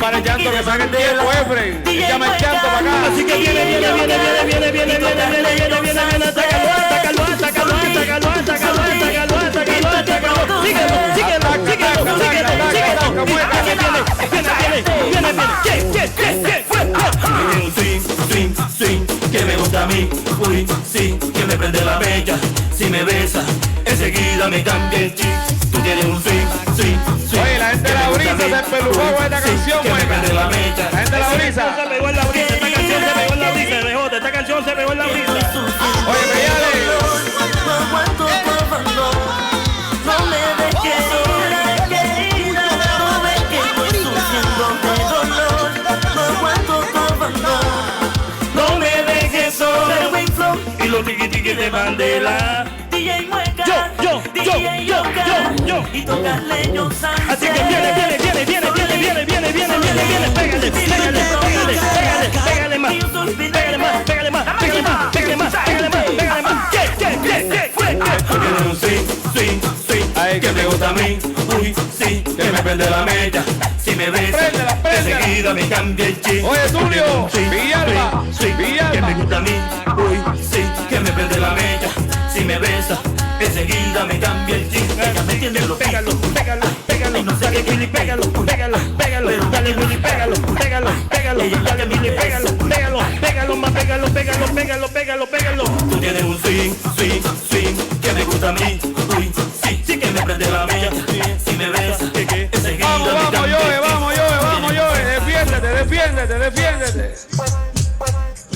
para el llanto que saque el tiempo, Efren. Llama el llanto para acá. Así que viene, que me gusta a mí, uy, sí, que me prende la mecha. Si me besa, enseguida me cambia el chip. Tú tienes un swing. Oye, la gente de la brisa se empelujó con esta canción, que me prende la mecha. La gente de la brisa. se pegó en la brisa, esta canción se pegó en la brisa, esta canción se pegó en la brisa. Oye, Peyale. No aguanto tu abandono, no me dejes sola, querida. No ves que estoy sufriendo de dolor. No aguanto tu abandono, No me dejes sola. el Wing Flow, Y los tiqui de Mandela. DJ Mueca, Yo. y toca leño Sánchez. Así que viene, pégale más. Tienes un swing, Ay, que me gusta a mí, uy, sí, que me prende la mecha. Si me besa, Préndela. enseguida me cambia el chip. Oye, Tulio, Villalba. Swing,